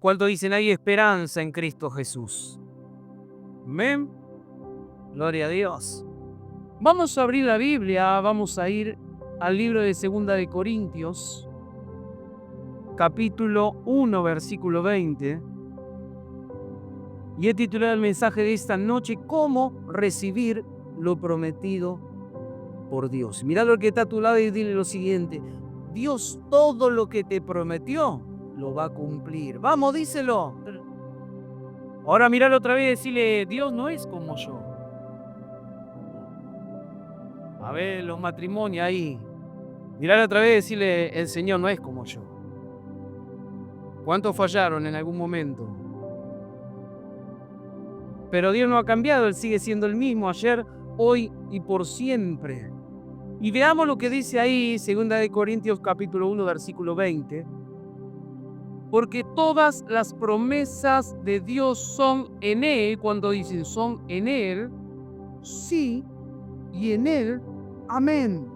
¿Cuántos dicen hay esperanza en Cristo Jesús? Amén. Gloria a Dios. Vamos a abrir la Biblia, vamos a ir al libro de 2 de Corintios, capítulo 1, versículo 20. Y he titulado el mensaje de esta noche, ¿cómo recibir lo prometido por Dios? Mirá lo que está a tu lado y dile lo siguiente: Dios todo lo que te prometió lo va a cumplir. Vamos, díselo. Ahora miralo otra vez y decirle: Dios no es como yo. A ver, los matrimonios ahí. Miralo otra vez y decirle: el Señor no es como yo. ¿Cuántos fallaron en algún momento? Pero Dios no ha cambiado, Él sigue siendo el mismo ayer, hoy y por siempre. Y veamos lo que dice ahí, 2 de Corintios capítulo 1, versículo 20. Porque todas las promesas de Dios son en Él, cuando dicen son en Él, sí, y en Él, amén,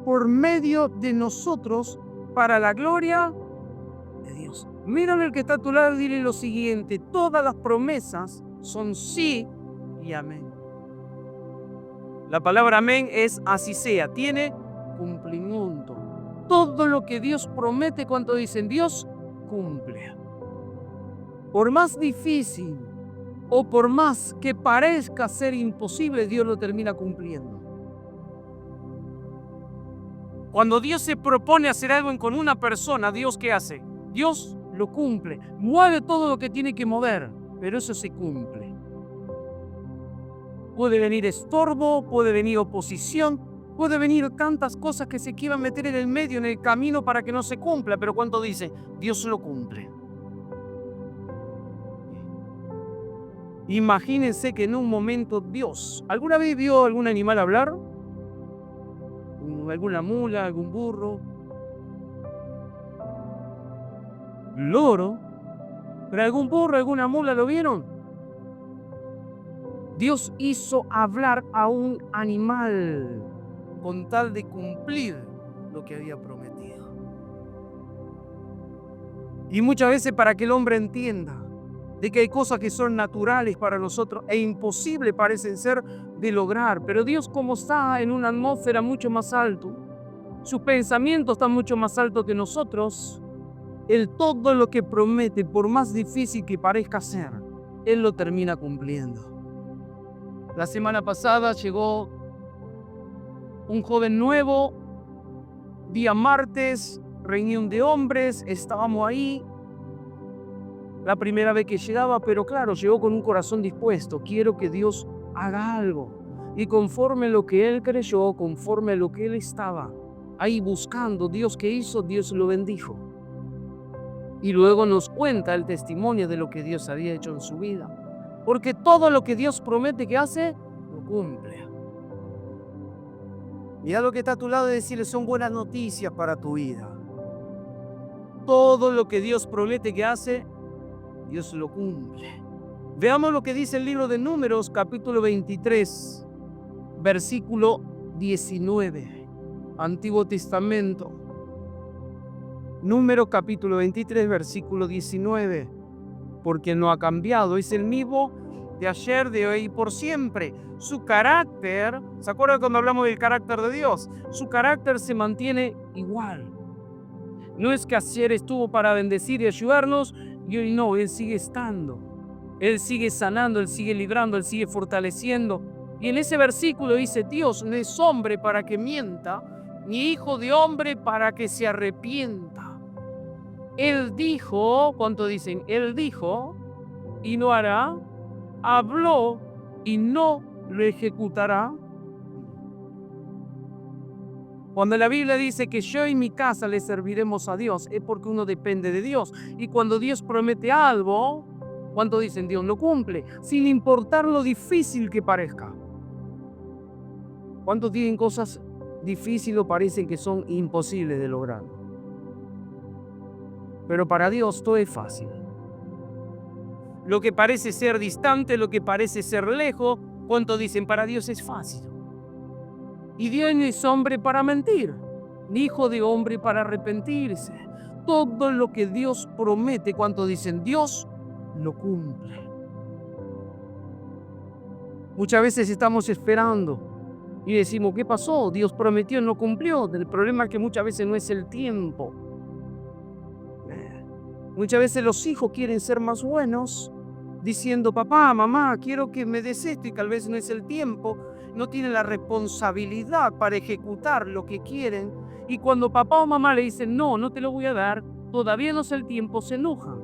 por medio de nosotros, para la gloria de Dios. Mírale el que está a tu lado y dile lo siguiente: todas las promesas son sí y amén. La palabra amén es así sea, tiene cumplimiento. Todo lo que Dios promete, cuando dicen Dios, cumple. Por más difícil o por más que parezca ser imposible, Dios lo termina cumpliendo. Cuando Dios se propone hacer algo con una persona, ¿Dios qué hace? Dios lo cumple. Mueve todo lo que tiene que mover, pero eso se cumple. Puede venir estorbo, puede venir oposición, puede venir tantas cosas que se quieran meter en el medio, en el camino, para que no se cumpla, pero cuando dice, Dios lo cumple. Imagínense que en un momento Dios, ¿alguna vez vio algún animal hablar? ¿Alguna mula, algún burro? Loro. ¿Pero algún burro, alguna mula lo vieron? Dios hizo hablar a un animal con tal de cumplir lo que había prometido. Y muchas veces, para que el hombre entienda de que hay cosas que son naturales para nosotros e imposibles parecen ser de lograr, pero Dios, como está en una atmósfera mucho más alto, sus pensamientos están mucho más altos que nosotros, Él todo lo que promete, por más difícil que parezca ser, Él lo termina cumpliendo. La semana pasada llegó un joven nuevo, día martes, reunión de hombres, estábamos ahí. La primera vez que llegaba, pero claro, llegó con un corazón dispuesto. Quiero que Dios haga algo. Y conforme lo que él creyó, conforme lo que él estaba ahí buscando, Dios que hizo, Dios lo bendijo. Y luego nos cuenta el testimonio de lo que Dios había hecho en su vida. Porque todo lo que Dios promete que hace, lo cumple. Mira lo que está a tu lado y decirle: son buenas noticias para tu vida. Todo lo que Dios promete que hace, Dios lo cumple. Veamos lo que dice el libro de Números, capítulo 23, versículo 19. Antiguo Testamento. Números, capítulo 23, versículo 19. Porque no ha cambiado, es el mismo de ayer, de hoy y por siempre. Su carácter, ¿se acuerdan cuando hablamos del carácter de Dios? Su carácter se mantiene igual. No es que ayer estuvo para bendecir y ayudarnos y hoy no, Él sigue estando. Él sigue sanando, Él sigue librando, Él sigue fortaleciendo. Y en ese versículo dice: Dios no es hombre para que mienta, ni hijo de hombre para que se arrepienta. Él dijo, ¿cuánto dicen? Él dijo y no hará, habló y no lo ejecutará. Cuando la Biblia dice que yo y mi casa le serviremos a Dios, es porque uno depende de Dios. Y cuando Dios promete algo, ¿cuánto dicen? Dios lo cumple, sin importar lo difícil que parezca. ¿Cuántos tienen cosas difíciles o parecen que son imposibles de lograr? Pero para Dios todo es fácil. Lo que parece ser distante, lo que parece ser lejos, ¿cuántos dicen? Para Dios es fácil. Y Dios no es hombre para mentir, ni hijo de hombre para arrepentirse. todo lo que Dios promete, cuando dicen Dios lo cumple. Muchas veces estamos esperando y decimos, ¿qué pasó? Dios prometió y no cumplió. El problema es que muchas veces no es el tiempo. Muchas veces los hijos quieren ser más buenos, diciendo, papá, mamá, quiero que me des esto, y tal vez no es el tiempo, no tienen la responsabilidad para ejecutar lo que quieren, y cuando papá o mamá le dicen, no, no te lo voy a dar, todavía no es el tiempo, se enojan.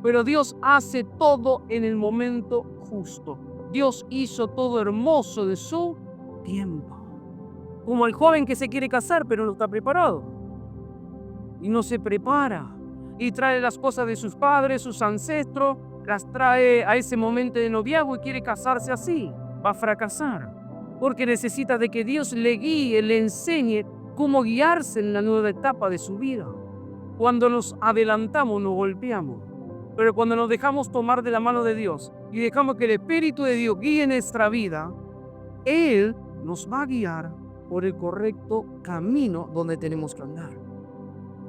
Pero Dios hace todo en el momento justo. Dios hizo todo hermoso de su tiempo. Como el joven que se quiere casar, pero no está preparado. Y no se prepara. Y trae las cosas de sus padres, sus ancestros, las trae a ese momento de noviazgo y quiere casarse así. Va a fracasar. Porque necesita de que Dios le guíe, le enseñe cómo guiarse en la nueva etapa de su vida. Cuando nos adelantamos, nos golpeamos. Pero cuando nos dejamos tomar de la mano de Dios y dejamos que el Espíritu de Dios guíe nuestra vida, Él nos va a guiar por el correcto camino donde tenemos que andar.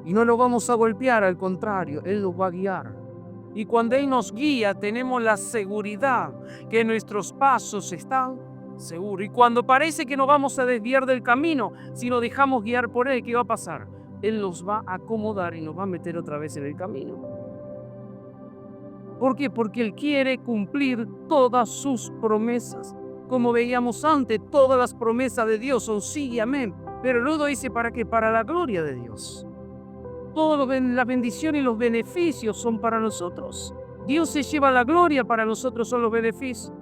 Y no lo vamos a golpear, al contrario, Él nos va a guiar. Y cuando Él nos guía, tenemos la seguridad que nuestros pasos están seguros. Y cuando parece que nos vamos a desviar del camino, si nos dejamos guiar por Él, ¿qué va a pasar? Él nos va a acomodar y nos va a meter otra vez en el camino. ¿Por qué? Porque Él quiere cumplir todas sus promesas. Como veíamos antes, todas las promesas de Dios son sí y amén. Pero luego dice, ¿para qué? Para la gloria de Dios. Toda la bendición y los beneficios son para nosotros. Dios se lleva la gloria, para nosotros son los beneficios.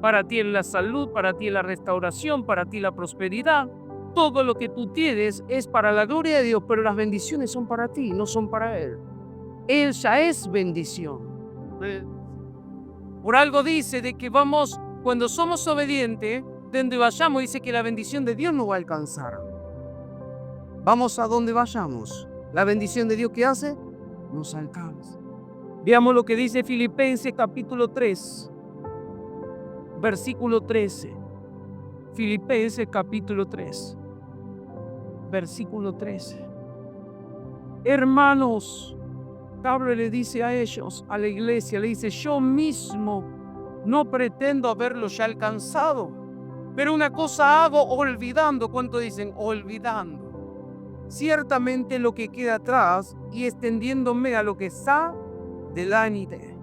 Para ti es la salud, para ti es la restauración, para ti la prosperidad. Todo lo que tú tienes es para la gloria de Dios, pero las bendiciones son para ti, no son para Él. Él ya es bendición. Por algo dice de que vamos, cuando somos obedientes, donde vayamos, dice que la bendición de Dios nos va a alcanzar. Vamos a donde vayamos. La bendición de Dios, ¿qué hace? Nos alcanza. Veamos lo que dice Filipenses capítulo 3, versículo 13. Filipenses capítulo 3, versículo 13. Hermanos, Pablo le dice a ellos, a la iglesia, le dice, yo mismo no pretendo haberlo ya alcanzado, pero una cosa hago olvidando. ¿Cuánto dicen? Olvidando ciertamente lo que queda atrás y extendiéndome a lo que está delante.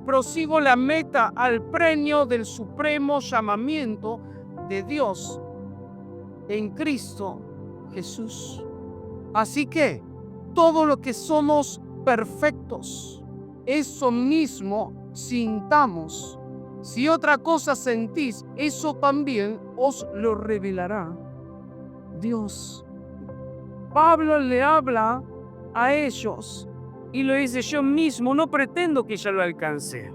Prosigo la meta al premio del supremo llamamiento de Dios en Cristo Jesús. Así que todo lo que somos perfectos, eso mismo sintamos. Si otra cosa sentís, eso también os lo revelará Dios. Pablo le habla a ellos y lo dice, yo mismo no pretendo que ya lo alcance.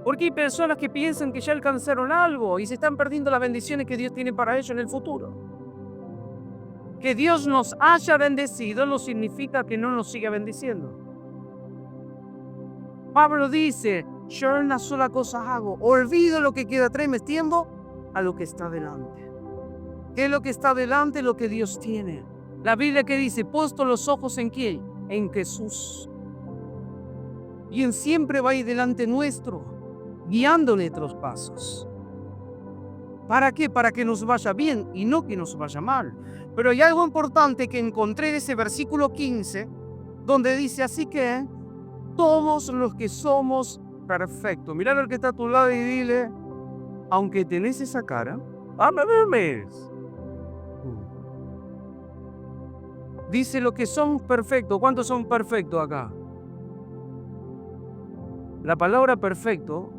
Porque hay personas que piensan que ya alcanzaron algo y se están perdiendo las bendiciones que Dios tiene para ellos en el futuro. Que Dios nos haya bendecido no significa que no nos siga bendiciendo. Pablo dice, yo una sola cosa hago, olvido lo que queda atrás y me extiendo a lo que está delante. ¿Qué es lo que está delante? Lo que Dios tiene. La Biblia que dice, puesto los ojos ¿en quién? En Jesús. Y Él siempre va ahí delante nuestro, guiando nuestros pasos. ¿Para qué? Para que nos vaya bien y no que nos vaya mal. Pero hay algo importante que encontré en ese versículo 15, donde dice, así que todos los que somos perfectos. Mirá al que está a tu lado y dile, aunque tenés esa cara, ámame. Dice los que son perfectos. ¿Cuántos son perfectos acá? La palabra perfecto,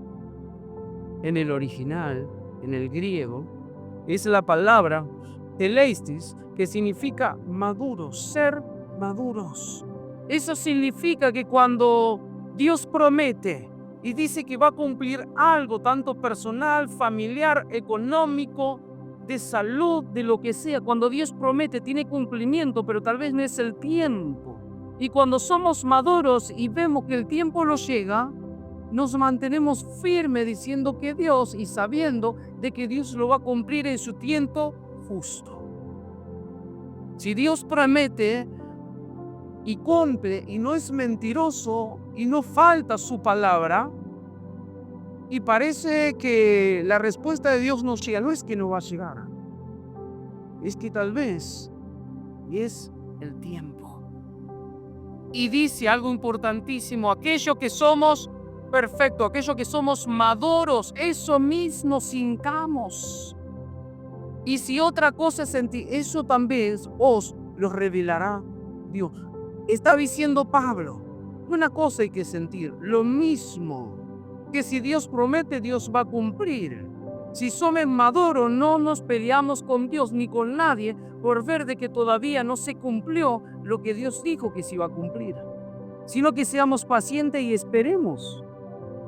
en el original, en el griego, es la palabra teleistis, que significa maduros, ser maduros. Eso significa que cuando Dios promete y dice que va a cumplir algo, tanto personal, familiar, económico, de salud, de lo que sea, cuando Dios promete tiene cumplimiento, pero tal vez no es el tiempo. Y cuando somos maduros y vemos que el tiempo no llega, nos mantenemos firmes diciendo que Dios y sabiendo de que Dios lo va a cumplir en su tiempo justo. Si Dios promete, y cumple y no es mentiroso y no falta su palabra, y parece que la respuesta de Dios no llega, no es que no va a llegar, es que tal vez es el tiempo. Y dice algo importantísimo: aquello que somos perfectos, aquello que somos maduros, eso mismo hincamos. Y si otra cosa sentí, eso también os lo revelará Dios. Está diciendo Pablo, una cosa hay que sentir, lo mismo, que si Dios promete, Dios va a cumplir. Si somos maduros, no nos peleamos con Dios ni con nadie por ver de que todavía no se cumplió lo que Dios dijo que se iba a cumplir, sino que seamos pacientes y esperemos,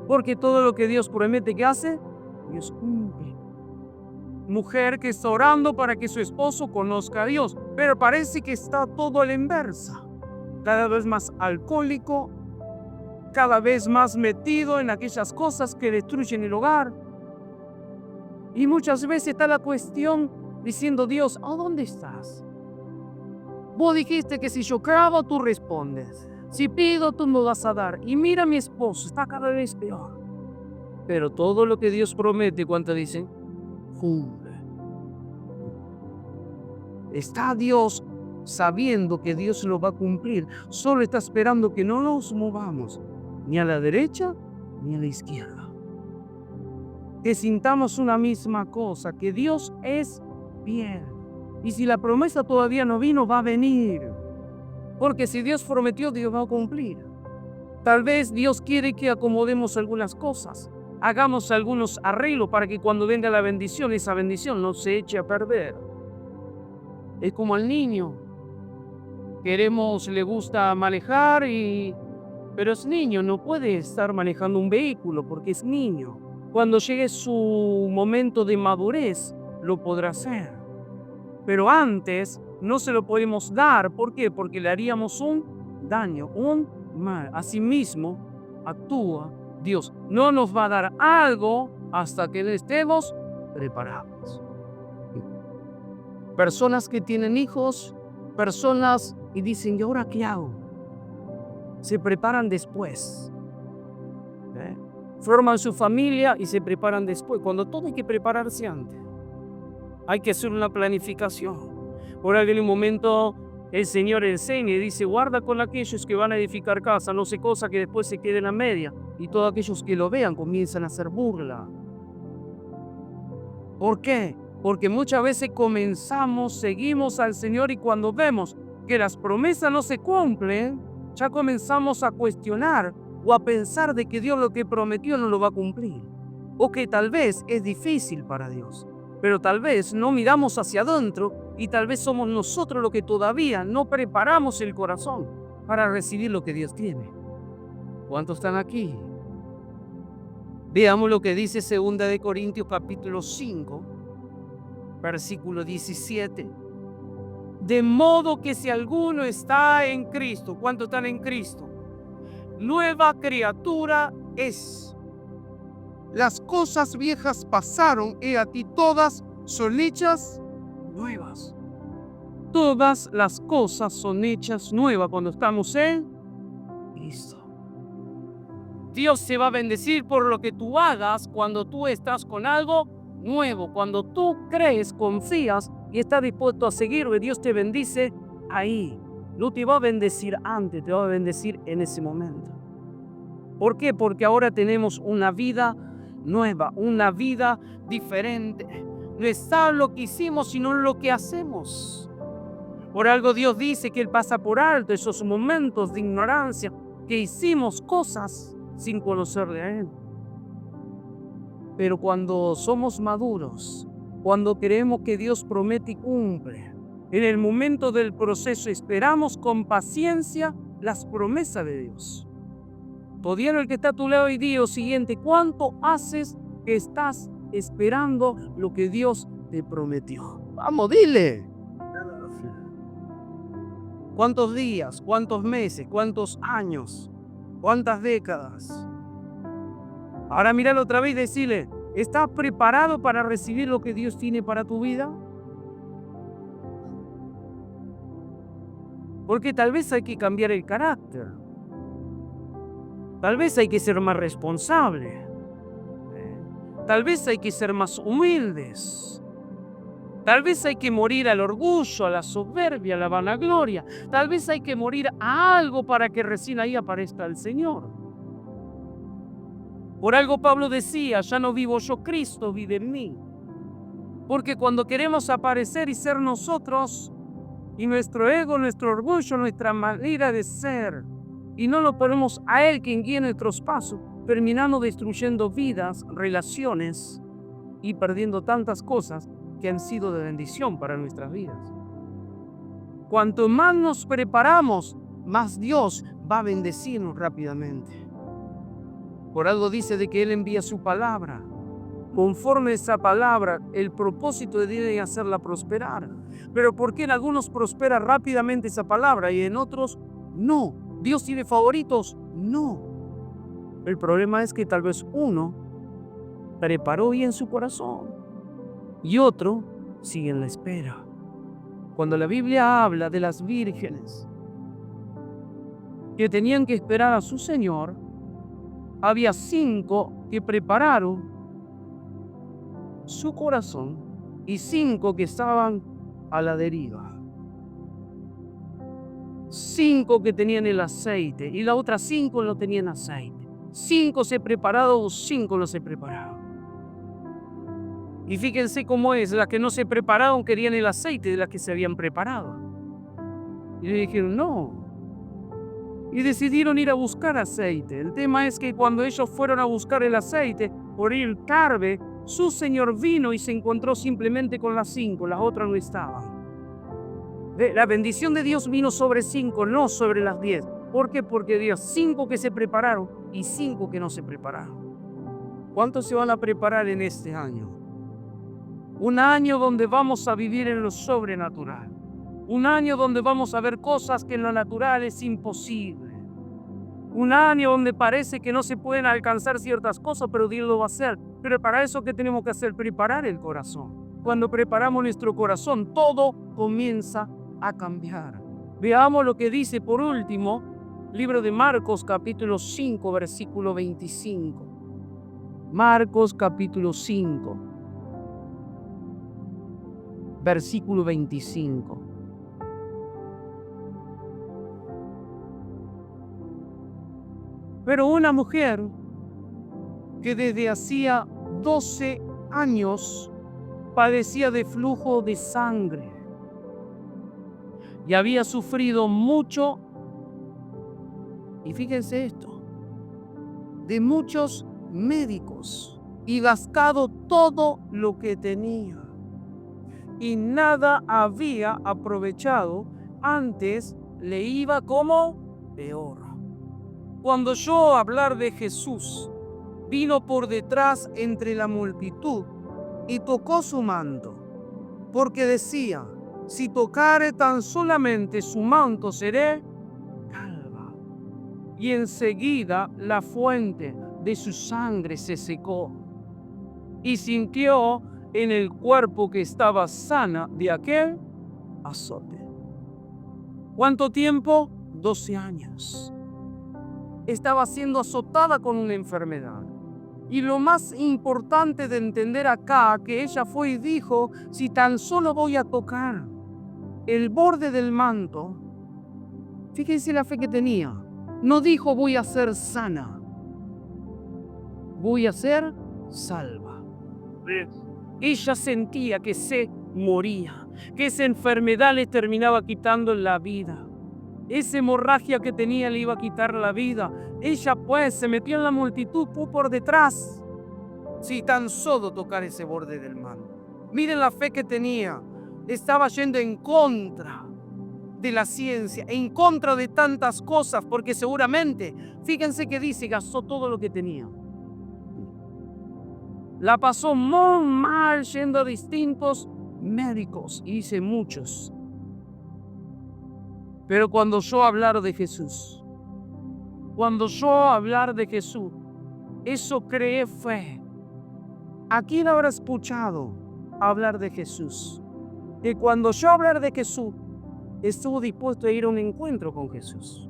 porque todo lo que Dios promete que hace, Dios cumple. Mujer que está orando para que su esposo conozca a Dios, pero parece que está todo a la inversa, cada vez más alcohólico, cada vez más metido en aquellas cosas que destruyen el hogar. Y muchas veces está la cuestión diciendo: Dios, ¿a dónde estás? Vos dijiste que si yo clamo, tú respondes. Si pido, tú me vas a dar. Y mira, mi esposo está cada vez peor. Pero todo lo que Dios promete, ¿cuánto dicen? Cumple. Está Dios sabiendo que Dios lo va a cumplir. Solo está esperando que no nos movamos ni a la derecha ni a la izquierda. Que sintamos una misma cosa, que Dios es fiel. Y si la promesa todavía no vino, va a venir. Porque si Dios prometió, Dios va a cumplir. Tal vez Dios quiere que acomodemos algunas cosas, hagamos algunos arreglos para que cuando venga la bendición, esa bendición no se eche a perder. Es como al niño. Le gusta manejar, pero es niño, no puede estar manejando un vehículo porque es niño. Cuando llegue su momento de madurez, lo podrá hacer. Pero antes no se lo podemos dar. ¿Por qué? Porque le haríamos un daño, un mal. Asimismo, actúa Dios. No nos va a dar algo hasta que estemos preparados. Personas que tienen hijos, personas y dicen: ¿y ahora qué hago? Se preparan después. Forman su familia y se preparan después, cuando todo hay que prepararse antes. Hay que hacer una planificación. Por algún momento el Señor enseña y dice: guarda con aquellos que van a edificar casa, no sé cosa que después se queden a media. Y todos aquellos que lo vean comienzan a hacer burla. ¿Por qué? Porque muchas veces seguimos al Señor, y cuando vemos que las promesas no se cumplen, ya comenzamos a cuestionar o a pensar de que Dios lo que prometió no lo va a cumplir. O que tal vez es difícil para Dios. Pero tal vez no miramos hacia adentro y tal vez somos nosotros los que todavía no preparamos el corazón para recibir lo que Dios tiene. ¿Cuántos están aquí? Veamos lo que dice 2 de Corintios capítulo 5, versículo 17. De modo que si alguno está en Cristo, ¿cuántos están en Cristo? Nueva criatura es. Las cosas viejas pasaron, y a ti todas son hechas nuevas. Todas las cosas son hechas nuevas cuando estamos en Cristo. Dios se va a bendecir por lo que tú hagas cuando tú estás con algo nuevo. Cuando tú crees, confías y estás dispuesto a seguirlo, Dios te bendice ahí. No te va a bendecir antes, te va a bendecir en ese momento. ¿Por qué? Porque ahora tenemos una vida nueva, una vida diferente. No está lo que hicimos, sino lo que hacemos. Por algo Dios dice que Él pasa por alto esos momentos de ignorancia, que hicimos cosas sin conocerle a Él. Pero cuando somos maduros, cuando creemos que Dios promete y cumple, en el momento del proceso esperamos con paciencia las promesas de Dios. Todavía el que está a tu lado y di lo siguiente: ¿cuánto haces que estás esperando lo que Dios te prometió? Vamos, dile. ¿Cuántos días? ¿Cuántos meses? ¿Cuántos años? ¿Cuántas décadas? Ahora míralo otra vez y decirle: ¿estás preparado para recibir lo que Dios tiene para tu vida? Porque tal vez hay que cambiar el carácter. Tal vez hay que ser más responsable. Tal vez hay que ser más humildes. Tal vez hay que morir al orgullo, a la soberbia, a la vanagloria. Tal vez hay que morir a algo para que recién ahí aparezca el Señor. Por algo Pablo decía, ya no vivo yo, Cristo vive en mí. Porque cuando queremos aparecer y ser nosotros, y nuestro ego, nuestro orgullo, nuestra manera de ser, y no lo ponemos a Él quien guíe nuestros pasos, terminamos destruyendo vidas, relaciones y perdiendo tantas cosas que han sido de bendición para nuestras vidas. Cuanto más nos preparamos, más Dios va a bendecirnos rápidamente. Por algo dice de que Él envía su palabra. Conforme a esa palabra, el propósito de Dios es hacerla prosperar. Pero ¿por qué en algunos prospera rápidamente esa palabra y en otros no? ¿Dios tiene favoritos? No. El problema es que tal vez uno preparó bien su corazón y otro sigue en la espera. Cuando la Biblia habla de las vírgenes que tenían que esperar a su Señor, había 5 que prepararon su corazón y 5 que estaban a la deriva. 5 que tenían el aceite y las otras 5 no tenían aceite. 5 se prepararon, 5 no se prepararon. Y fíjense cómo es, las que no se prepararon querían el aceite de las que se habían preparado. Y le dijeron no. Y decidieron ir a buscar aceite. El tema es que cuando ellos fueron a buscar el aceite, por ir tarde, su Señor vino y se encontró simplemente con las 5, las otras no estaban. La bendición de Dios vino sobre 5, no sobre las 10. ¿Por qué? Porque Dios 5 que se prepararon y 5 que no se prepararon. ¿Cuántos se van a preparar en este año? Un año donde vamos a vivir en lo sobrenatural. Un año donde vamos a ver cosas que en lo natural es imposible. Un año donde parece que no se pueden alcanzar ciertas cosas, pero Dios lo va a hacer. Pero para eso, ¿qué tenemos que hacer? Preparar el corazón. Cuando preparamos nuestro corazón, todo comienza a cambiar. Veamos lo que dice por último, libro de Marcos capítulo 5, versículo 25. Marcos capítulo 5, versículo 25. Pero una mujer que desde hacía 12 años padecía de flujo de sangre y había sufrido mucho, y fíjense esto, de muchos médicos y gastado todo lo que tenía y nada había aprovechado, antes le iba como peor. Cuando oyó hablar de Jesús, vino por detrás entre la multitud y tocó su manto, porque decía, si tocare tan solamente su manto seré salva. Y enseguida la fuente de su sangre se secó y sintió en el cuerpo que estaba sana de aquel azote. ¿Cuánto tiempo? 12 años. Estaba siendo azotada con una enfermedad. Y lo más importante de entender acá, que ella fue y dijo, si tan solo voy a tocar el borde del manto, fíjense la fe que tenía. No dijo voy a ser sana, voy a ser salva. Ella sentía que se moría, que esa enfermedad le terminaba quitando la vida. Esa hemorragia que tenía le iba a quitar la vida. Ella pues se metió en la multitud por detrás. Si tan solo tocar ese borde del manto. Miren la fe que tenía. Estaba yendo en contra de la ciencia, en contra de tantas cosas, porque seguramente, fíjense que dice, gastó todo lo que tenía. La pasó muy mal yendo a distintos médicos, y hice muchos. Pero cuando oyó hablar de Jesús, eso cree fe. ¿A quién habrá escuchado hablar de Jesús? Que cuando oyó hablar de Jesús, estuvo dispuesto a ir a un encuentro con Jesús.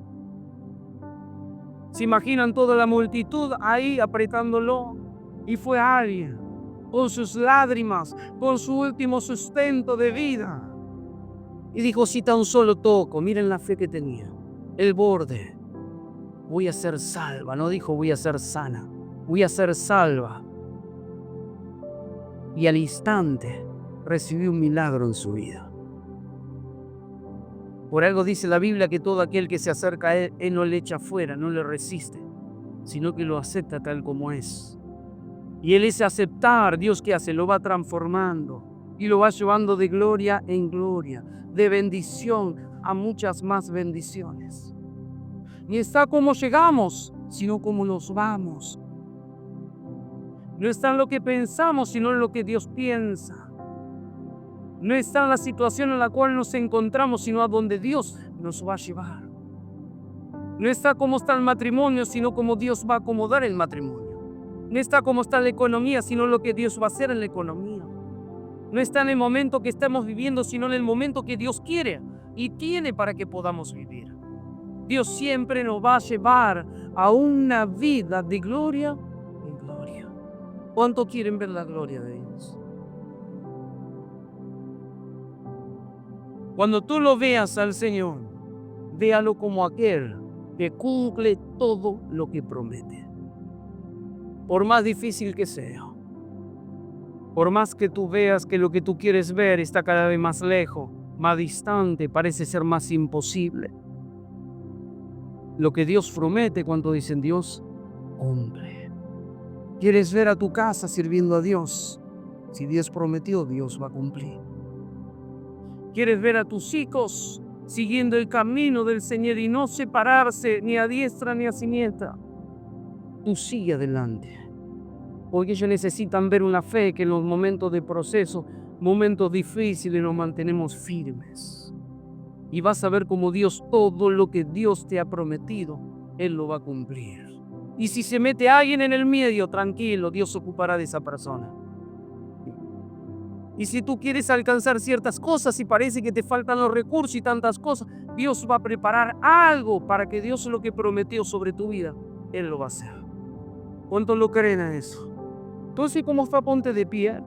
Se imaginan toda la multitud ahí apretándolo, y fue alguien con sus lágrimas, con su último sustento de vida. Y dijo, si tan solo toco, miren la fe que tenía, el borde, voy a ser salva. No dijo voy a ser sana, voy a ser salva. Y al instante recibió un milagro en su vida. Por algo dice la Biblia que todo aquel que se acerca a él no le echa fuera, no le resiste, sino que lo acepta tal como es. Y él ese aceptar, Dios ¿qué hace? Lo va transformando y lo va llevando de gloria en gloria, de bendición a muchas más bendiciones. Ni está como llegamos, sino como nos vamos. No está en lo que pensamos, sino en lo que Dios piensa. No está en la situación en la cual nos encontramos, sino a donde Dios nos va a llevar. No está como está el matrimonio, sino como Dios va a acomodar el matrimonio. No está como está la economía, sino lo que Dios va a hacer en la economía. No está en el momento que estamos viviendo, sino en el momento que Dios quiere y tiene para que podamos vivir. Dios siempre nos va a llevar a una vida de gloria en gloria. ¿Cuánto quieren ver la gloria de Dios? Cuando tú lo veas al Señor, véalo como aquel que cumple todo lo que promete. Por más difícil que sea, por más que tú veas que lo que tú quieres ver está cada vez más lejos, más distante, parece ser más imposible. Lo que Dios promete, cuando dicen Dios, cumple. ¿Quieres ver a tu casa sirviendo a Dios? Si Dios prometió, Dios va a cumplir. ¿Quieres ver a tus hijos siguiendo el camino del Señor y no separarse ni a diestra ni a siniestra? Tú sigue adelante, porque ellos necesitan ver una fe que en los momentos de proceso, momentos difíciles, nos mantenemos firmes. Y vas a ver cómo Dios, todo lo que Dios te ha prometido, Él lo va a cumplir. Y si se mete alguien en el medio, tranquilo, Dios se ocupará de esa persona. Y si tú quieres alcanzar ciertas cosas y parece que te faltan los recursos y tantas cosas, Dios va a preparar algo para que Dios lo que prometió sobre tu vida, Él lo va a hacer. ¿Cuántos lo creen a eso? Entonces, ¿cómo está? Ponte de pie.